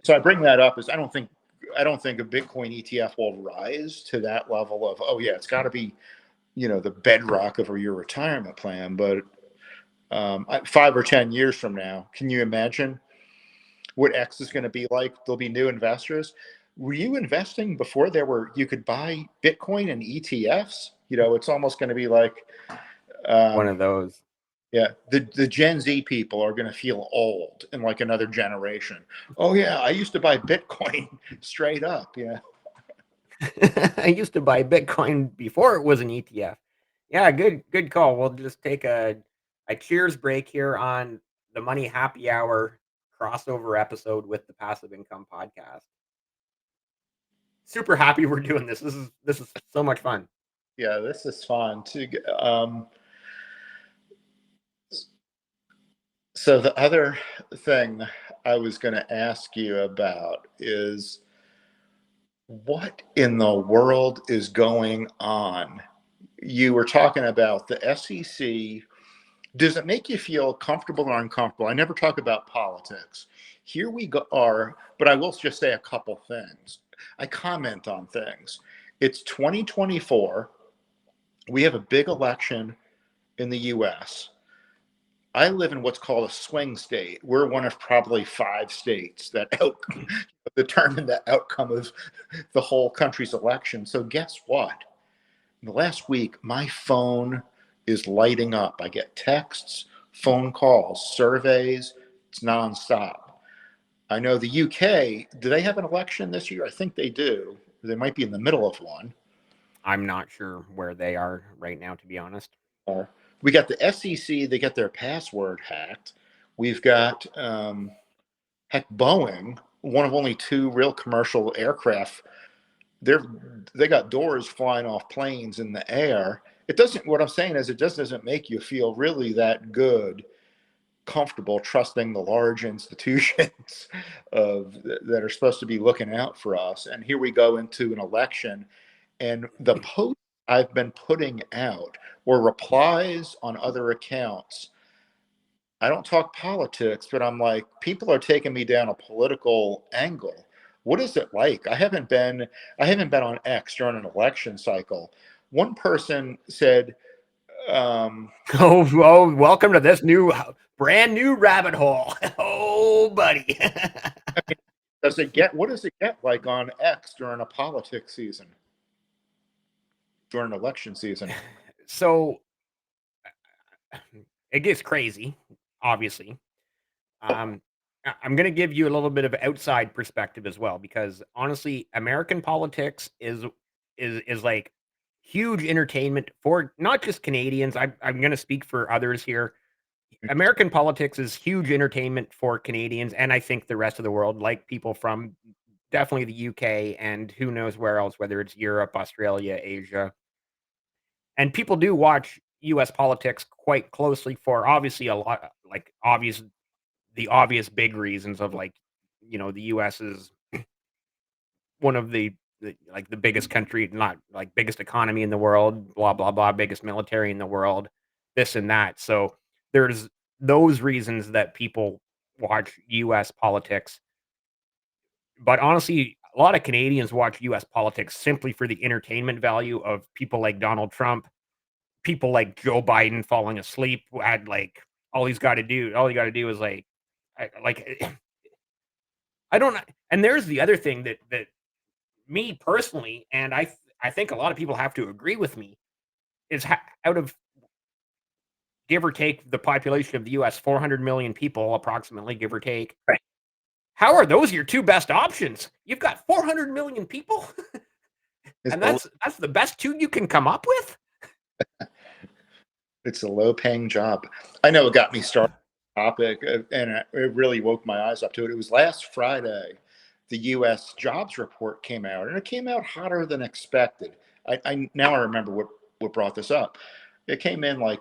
S2: so I bring that up as I don't think a Bitcoin ETF will rise to that level of, oh yeah, it's got to be, the bedrock of your retirement plan. But 5 or 10 years from now, can you imagine what X is going to be like? There'll be new investors. Were you investing before you could buy Bitcoin and ETFs? It's almost going to be like,
S1: One
S2: um,
S1: of those.
S2: yeah, the Gen Z people are going to feel old in like another generation. Oh yeah, I used to buy Bitcoin straight up. Yeah.
S1: I used to buy Bitcoin before it was an ETF. Yeah, good call. We'll just take a cheers break here on the Money Happy Hour crossover episode with the Passive Income Podcast. Super happy we're doing this. This is so much fun.
S2: Yeah, this is fun too. So the other thing I was going to ask you about is what in the world is going on? You were talking about the SEC. Does it make you feel comfortable or uncomfortable? I never talk about politics. Here we are, but I will just say a couple things. I comment on things. It's 2024. We have a big election in the US. I live in what's called a swing state. We're one of probably 5 states that determine the outcome of the whole country's election. So guess what? In the last week, my phone is lighting up. I get texts, phone calls, surveys. It's nonstop. I know the UK, do they have an election this year? I think they do. They might be in the middle of one.
S1: I'm not sure where they are right now, to be honest.
S2: We got the SEC, they get their password hacked. We've got, heck, Boeing, one of only 2 real commercial aircraft. They got doors flying off planes in the air. What I'm saying is it just doesn't make you feel really that good, comfortable trusting the large institutions that are supposed to be looking out for us. And here we go into an election, and the posts I've been putting out or replies on other accounts. I don't talk politics, but I'm like, people are taking me down a political angle. What is it like? I haven't been on X during an election cycle. One person said, um,
S1: Oh, welcome to this brand new rabbit hole. Oh, buddy.
S2: what does it get like on X during a politics season, during an election season?
S1: So it gets crazy, obviously.
S2: Oh,
S1: I'm going to give you a little bit of outside perspective as well, because honestly, American politics is like huge entertainment for not just Canadians. I'm going to speak for others here. American politics is huge entertainment for Canadians, and I think the rest of the world, like people from definitely the UK and who knows where else, whether it's Europe, Australia, Asia. And people do watch US politics quite closely for obviously a lot like the obvious big reasons of like, the US is one of the biggest country, not like biggest economy in the world, blah blah blah, biggest military in the world, this and that. So there's those reasons that people watch US politics. But honestly, a lot of Canadians watch US politics simply for the entertainment value of people like Donald Trump, people like Joe Biden falling asleep at like all you got to do is like like I don't know. And there's the other thing that me personally, and I think a lot of people have to agree with me, is out of give or take the population of the US, 400 million people, approximately, give or take.
S2: right.
S1: How are those your 2 best options? You've got 400 million people,
S2: It's
S1: and
S2: a,
S1: that's the best 2 you can come up with?
S2: it's a low paying job. I know it got me started on the topic, and it really woke my eyes up to it. It was last Friday, the US jobs report came out, and it came out hotter than expected. I now I remember what brought this up. It came in like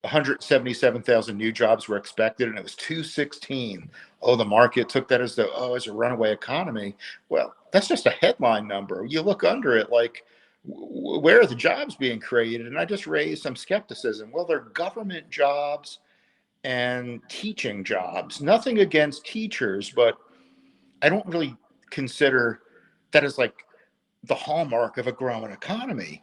S2: 177,000 new jobs were expected, and it was 216. Oh, the market took that as as a runaway economy. Well, that's just a headline number. You look under it, like where are the jobs being created? And I just raised some skepticism. Well, they're government jobs and teaching jobs. Nothing against teachers, but I don't really consider that as like the hallmark of a growing economy.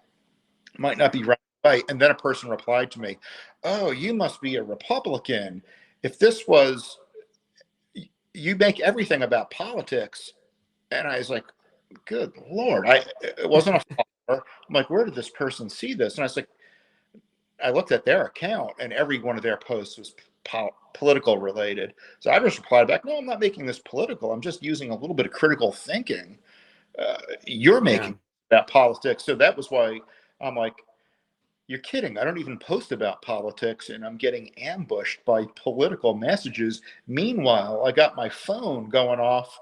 S2: Might not be right away. And then a person replied to me, "Oh, you must be a Republican. If this was, you make everything about politics. And I was like, good Lord. It wasn't a follower. I'm like, where did this person see this? And I was like, I looked at their account and every one of their posts was political related. So I just replied back, no, I'm not making this political. I'm just using a little bit of critical thinking. You're
S1: Yeah.
S2: making about politics. So that was why I'm like, you're kidding. I don't even post about politics and I'm getting ambushed by political messages. Meanwhile, I got my phone going off.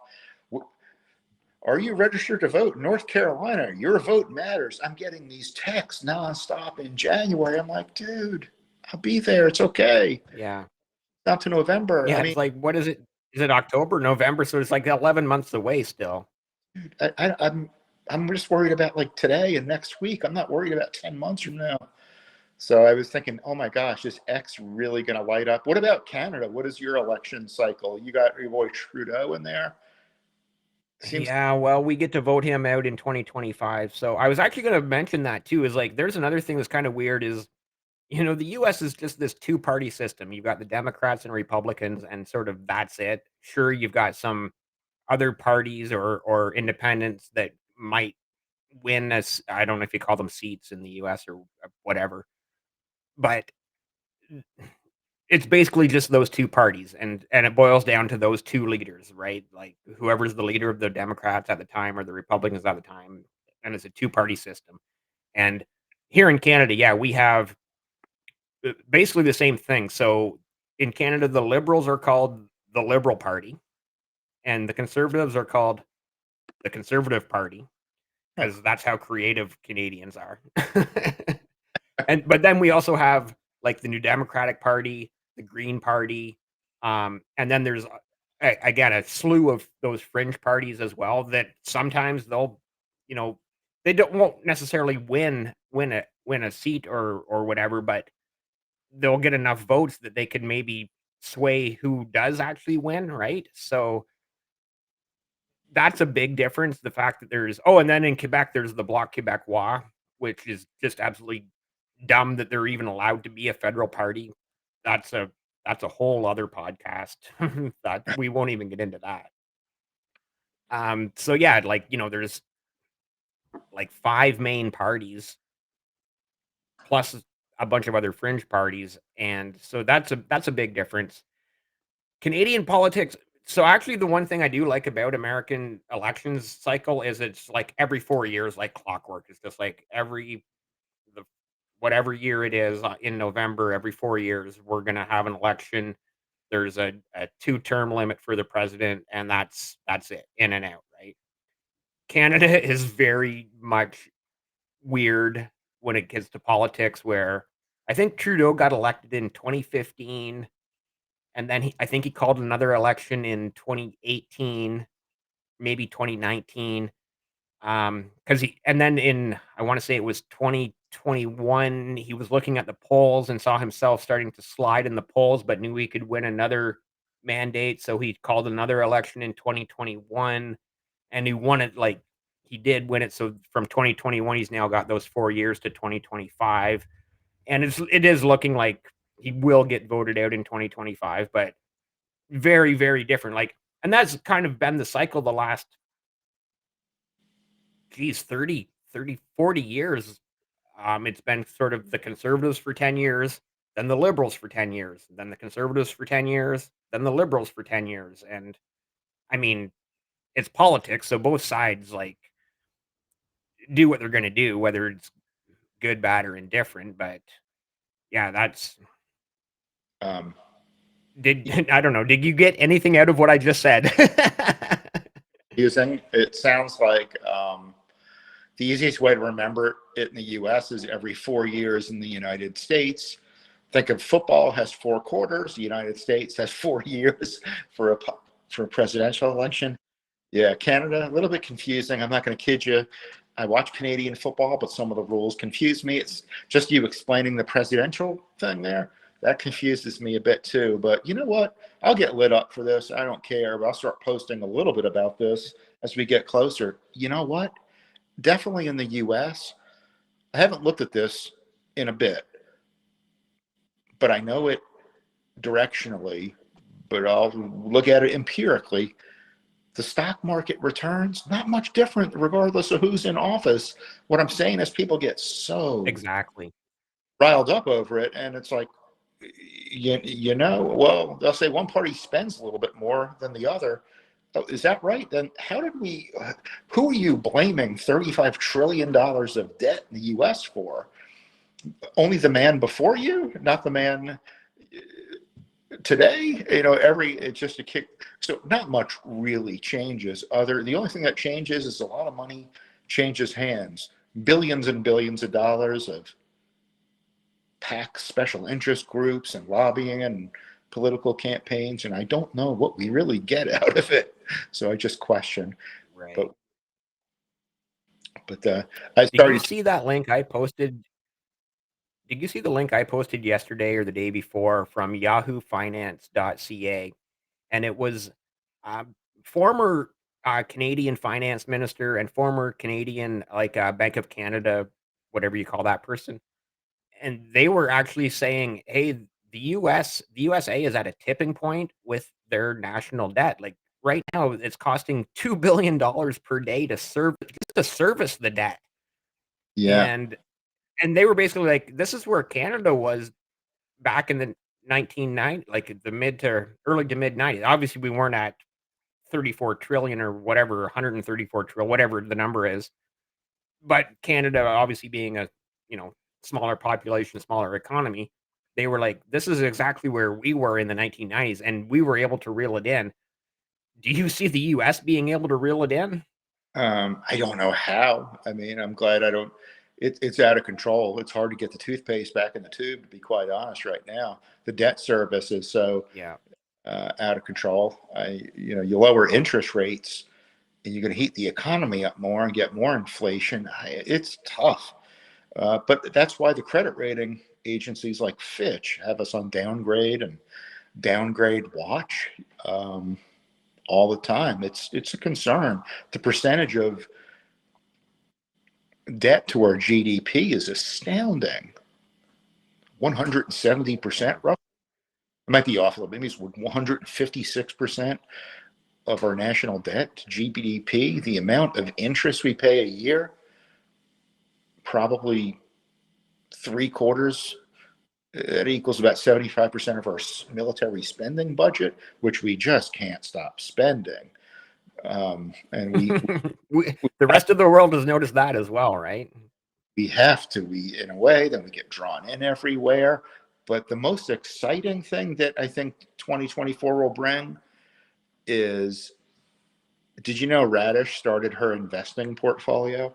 S2: Are you registered to vote in North Carolina? Your vote matters. I'm getting these texts nonstop in January. I'm like, dude, I'll be there. It's okay.
S1: Yeah.
S2: Not to November. I
S1: Yeah,
S2: mean,
S1: it's like, what is it? Is it October, November? So it's like 11 months away still.
S2: dude, I'm just worried about like today and next week. I'm not worried about 10 months from now. So I was thinking, oh my gosh, is X really going to light up? What about Canada? What is your election cycle? You got your boy Trudeau in there. Seems
S1: Yeah, well, we get to vote him out in 2025. So I was actually going to mention that too. Is like, there's another thing that's kind of weird. Is the U.S. is just this two-party system. You've got the Democrats and Republicans, and sort of that's it. Sure, you've got some other parties or independents that might win as I don't know if you call them seats in the US or whatever, but it's basically just those two parties and it boils down to those two leaders, right? Like whoever's the leader of the Democrats at the time or the Republicans at the time, and it's a two-party system. And here in Canada, yeah, we have basically the same thing. So in Canada, the Liberals are called the Liberal Party and the Conservatives are called the Conservative Party
S2: huh.
S1: because that's how creative Canadians are. And but then we also have like the New Democratic Party, the Green Party, and then there's again a slew of those fringe parties as well that sometimes they'll, you know, they don't won't necessarily win a seat or whatever, but they'll get enough votes that they could maybe sway who does actually win, right? So that's a big difference. The fact that there's and then in Quebec there's the Bloc Québécois, which is just absolutely dumb that they're even allowed to be a federal party. That's a that's a whole other podcast. That we won't even get into that. So yeah, like, there's like 5 main parties plus a bunch of other fringe parties, and so that's a big difference. Canadian politics so actually the one thing I do like about American elections cycle is it's like every 4 years like clockwork. It's just like the whatever year it is in November, every 4 years, we're going to have an election. There's a 2-term limit for the president, and that's it, in and out, right? Canada is very much weird when it gets to politics, where I think Trudeau got elected in 2015, and then I think he called another election in 2018, maybe 2019. Because he and then in I wanna say it was 2021, he was looking at the polls and saw himself starting to slide in the polls, but knew he could win another mandate, so he called another election in 2021, and he won it, like he did win it, so from 2021, he's now got those 4 years to 2025, and it is looking like he will get voted out in 2025, but very, very different, like and that's kind of been the cycle the last geez, 40 years. It's been sort of the conservatives for 10 years, then the liberals for 10 years, then the conservatives for 10 years, then the liberals for 10 years. And I mean, it's politics. So both sides like do what they're going to do, whether it's good, bad, or indifferent. But yeah,
S2: um,
S1: I don't know. Did you get anything out of what I just said?
S2: using it sounds like the easiest way to remember it in the US is every 4 years in the United States. Think of football has 4 quarters. The United States has 4 years for a presidential election. Yeah, Canada, a little bit confusing. I'm not going to kid you. I watch Canadian football, but some of the rules confuse me. It's just you explaining the presidential thing there. That confuses me a bit too. But you know what? I'll get lit up for this. I don't care. But I'll start posting a little bit about this as we get closer. You know what? Definitely in the US, I haven't looked at this in a bit, but I know it directionally, but I'll look at it empirically. The stock market returns, not much different regardless of who's in office. What I'm saying is people get so
S1: Exactly.
S2: riled up over it, and it's like, well, they'll say one party spends a little bit more than the other. Oh, is that right? Then who are you blaming $35 trillion of debt in the US for? Only the man before you, not the man today? It's just a kick. So not much really changes. The only thing that changes is a lot of money changes hands. Billions and billions of dollars of PAC special interest groups and lobbying and political campaigns, and I don't know what we really get out of it. So I just question.
S1: Right.
S2: But I
S1: Did you
S2: started.
S1: see that link I posted? Did you see the link I posted yesterday or the day before from yahoofinance.ca? And it was um, former Canadian finance minister and former Canadian, like Bank of Canada, whatever you call that person. And they were actually saying, hey, the USA is at a tipping point with their national debt. Like right now, it's costing $2 billion per day to service the debt.
S2: Yeah.
S1: And they were basically like, this is where Canada was back in the 1990s, like the mid to early to mid 90s. Obviously, we weren't at 34 trillion or whatever, 134 trillion, whatever the number is. But Canada, obviously being a, you know, smaller population, smaller economy, they were like, this is exactly where we were in the 1990s, and we were able to reel it in. Do you see the US being able to reel it in?
S2: I don't know how. I mean, I'm glad I don't. It's out of control. It's hard to get the toothpaste back in the tube, to be quite honest. Right now, the debt service is so
S1: Yeah.
S2: out of control. You lower interest rates, and you're going to heat the economy up more and get more inflation. It's tough. But that's why the credit rating agencies like Fitch have us on downgrade and downgrade watch all the time. It's a concern. The percentage of debt to our GDP is astounding. 170%
S1: Yeah.
S2: roughly. It might be off a little bit. Maybe it's 156% of our national debt to GDP. The amount of interest we pay a year, probably three quarters. It equals about 75% of our military spending budget, which we just can't stop spending. And
S1: The rest of the world has noticed that as well, right?
S2: we have to. In a way, then we get drawn in everywhere. But the most exciting thing that I think 2024 will bring is, did you know Radish started her investing portfolio?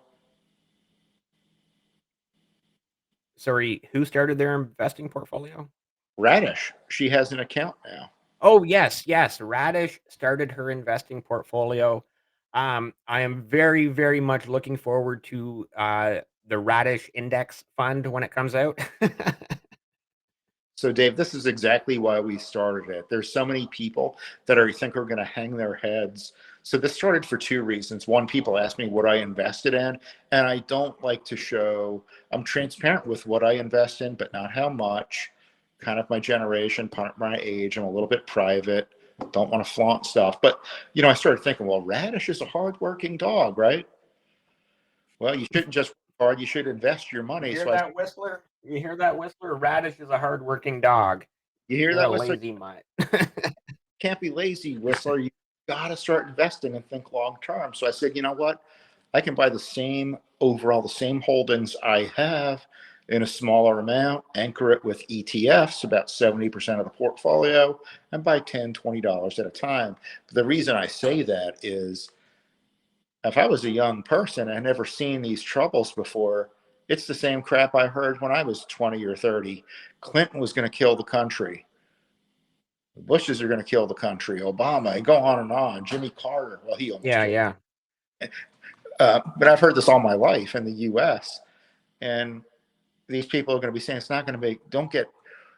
S1: Sorry, who started their investing portfolio?
S2: Radish, she has an account now.
S1: Oh, yes, yes. Radish started her investing portfolio. I am very, very much looking forward to the Radish Index Fund when it comes out.
S2: So, Dave, this is exactly why we started it. There's so many people that I think are going to hang their heads. So, this started for two reasons. One, people ask me what I invested in, and I don't like to show, I'm transparent with what I invest in, but not how much. Kind of my generation, part my age. I'm a little bit private, don't want to flaunt stuff. But, I started thinking, well, Radish is a hardworking dog, right? Well, you shouldn't just work hard, you should invest your
S1: You
S2: money.
S1: hear
S2: So,
S1: that, Whistler? You hear that, Whistler? Radish is a hardworking dog.
S2: you hear
S1: You're a
S2: that, Whistler?
S1: lazy mutt.
S2: Can't be lazy, Whistler. You got to start investing and think long term. So I said, you know what? I can buy the same holdings I have in a smaller amount, anchor it with ETFs, about 70% of the portfolio, and buy $10, $20 at a time. But the reason I say that is, if I was a young person and never seen these troubles before, it's the same crap I heard when I was 20 or 30. Clinton was going to kill the country. The Bushes are going to kill the country. Obama, and go on and on. Jimmy Carter, well, he almost
S1: Yeah,
S2: killed.
S1: yeah.
S2: But I've heard this all my life in the U.S. And these people are going to be saying it's not going to be. Don't get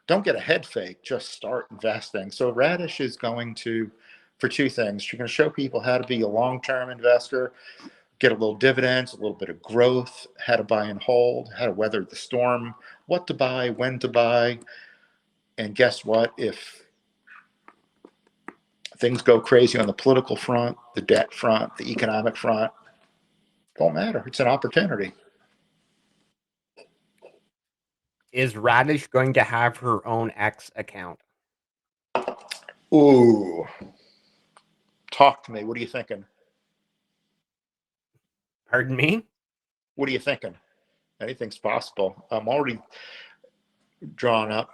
S2: a head fake. Just start investing. So Radish is going to, for two things. You're going to show people how to be a long-term investor, get a little dividends, a little bit of growth, how to buy and hold, how to weather the storm, what to buy, when to buy. And guess what? If things go crazy on the political front, the debt front, the economic front. Don't matter. It's an opportunity.
S1: Is Radish going to have her own X account?
S2: Ooh, talk to me. What are you thinking?
S1: Pardon me?
S2: What are you thinking? Anything's possible. I'm already drawn up.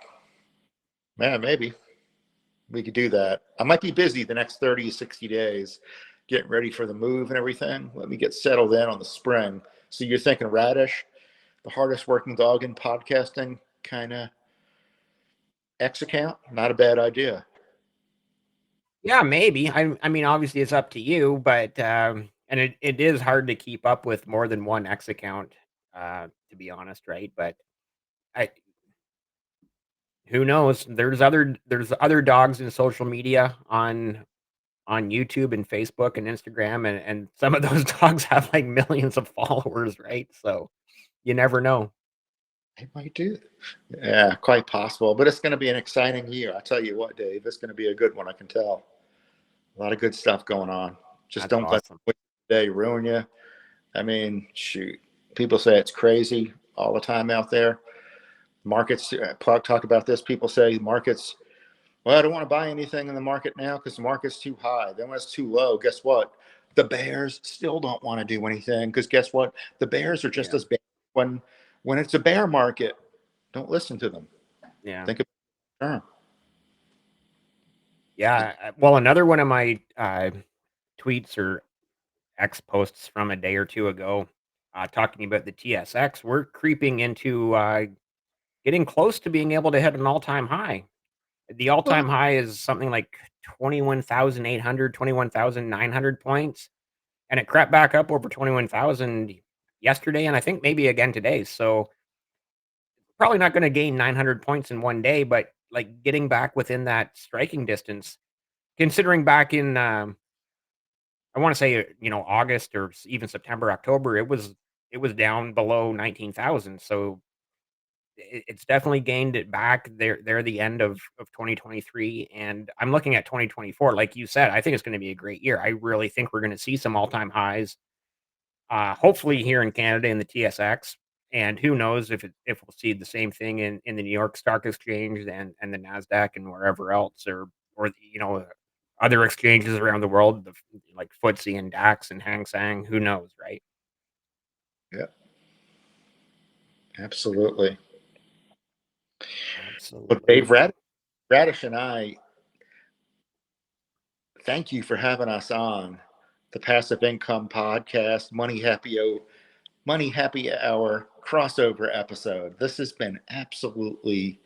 S2: Man, maybe we could do that. I might be busy the next 30 to 60 days getting ready for the move and everything. Let me get settled in on the spring. So you're thinking Radish, the hardest working dog in podcasting, kind of X account? Not a bad idea.
S1: Yeah, maybe. I mean, obviously it's up to you, but and it is hard to keep up with more than one X account, to be honest, right? But I who knows? There's other dogs in social media on YouTube and Facebook and Instagram, and some of those dogs have like millions of followers, right? So you never know.
S2: They might do. Yeah, quite possible. But it's going to be an exciting year. I tell you what, Dave, it's going to be a good one. I can tell. A lot of good stuff going on. Just
S1: That's
S2: don't let
S1: awesome.
S2: the day ruin you. I mean, shoot. People say it's crazy all the time out there. Markets, talk about this. People say markets, well, I don't want to buy anything in the market now because the market's too high. Then when it's too low, guess what? The bears still don't want to do anything because guess what? The bears are just
S1: Yeah.
S2: as bad when it's a bear market. Don't listen to them.
S1: Yeah.
S2: Think of term.
S1: Yeah. Well, another one of my tweets or X posts from a day or two ago, talking about the TSX, we're creeping into getting close to being able to hit an all-time high. The
S2: Well,
S1: all-time high is something like 21,800, 21,900 points, and it crept back up over 21,000 yesterday, and I think maybe again today. So probably not going to gain 900 points in one day, but like getting back within that striking distance, considering back in I want to say August or even September, October, it was down below 19,000. So it's definitely gained it back. They're the end of 2023, and I'm looking at 2024. Like you said, I think it's going to be a great year. I really think we're going to see some all time highs. Hopefully here in Canada in the TSX, and who knows if we'll see the same thing in the New York Stock Exchange and the Nasdaq and wherever else, or other exchanges around the world, like FTSE and DAX and Hang Seng. Who knows, right?
S2: yeah, absolutely. Well,
S1: Absolutely.
S2: Dave Radish and I thank you for having us on the Passive Income Podcast Money Happy Hour crossover episode. This has been absolutely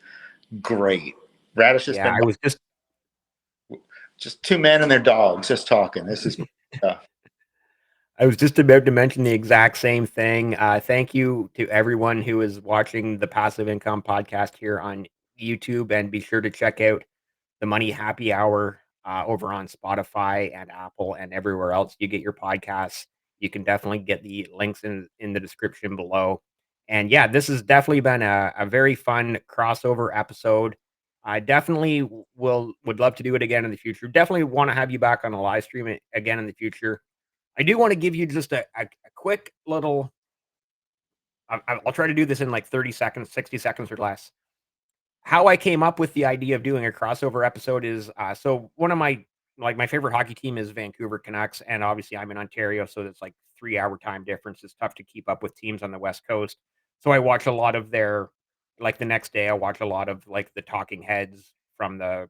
S2: great. Radish has
S1: Yeah,
S2: been
S1: I was just
S2: just two men and their dogs just talking. This is great stuff.
S1: I was just about to mention the exact same thing. Thank you to everyone who is watching the Passive Income Podcast here on YouTube, and be sure to check out the Money Happy Hour over on Spotify and Apple and everywhere else you get your podcasts. You can definitely get the links in the description below. And yeah, this has definitely been a very fun crossover episode. I definitely would love to do it again in the future. Definitely want to have you back on a live stream again in the future. I do want to give you just a quick little. I'll try to do this in like 30 seconds, 60 seconds or less. How I came up with the idea of doing a crossover episode is so one of my favorite hockey team is Vancouver Canucks, and obviously I'm in Ontario, so it's like 3 hour time difference. It's tough to keep up with teams on the West Coast. So I watch a lot of their like the next day I watch a lot of like the talking heads from the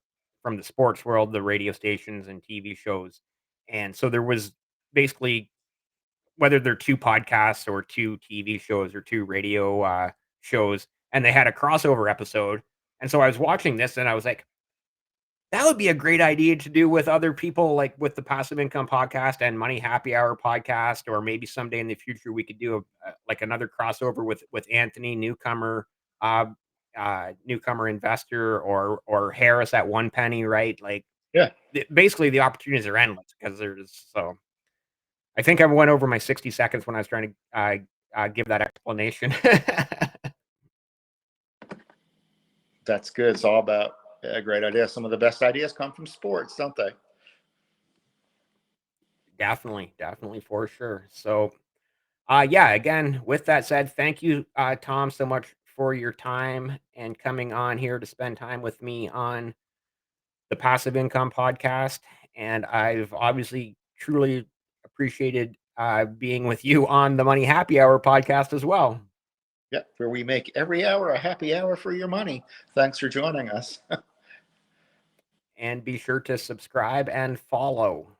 S1: sports world, the radio stations and TV shows. And so there was basically whether they're 2 podcasts or 2 TV shows or 2 radio, shows, and they had a crossover episode, and so I was watching this and I was like, "That would be a great idea to do with other people, like, with the Passive Income Podcast and Money Happy Hour podcast, or maybe someday in the future, we could do like, another crossover with Anthony, uh, newcomer investor, or Harris at One Penny," right? Like,
S2: Yeah,
S1: basically, the opportunities are endless because there's so I think I went over my 60 seconds when I was trying to give that explanation.
S2: that's good. It's all about a great idea. Some of the best ideas come from sports, don't they?
S1: Definitely for sure. So, yeah, again, with that said, thank you, Tom, so much for your time and coming on here to spend time with me on the Passive Income Podcast. And I've obviously truly appreciated being with you on the Money Happy Hour podcast as well.
S2: Yep, where we make every hour a happy hour for your money. Thanks for joining us.
S1: And be sure to subscribe and follow.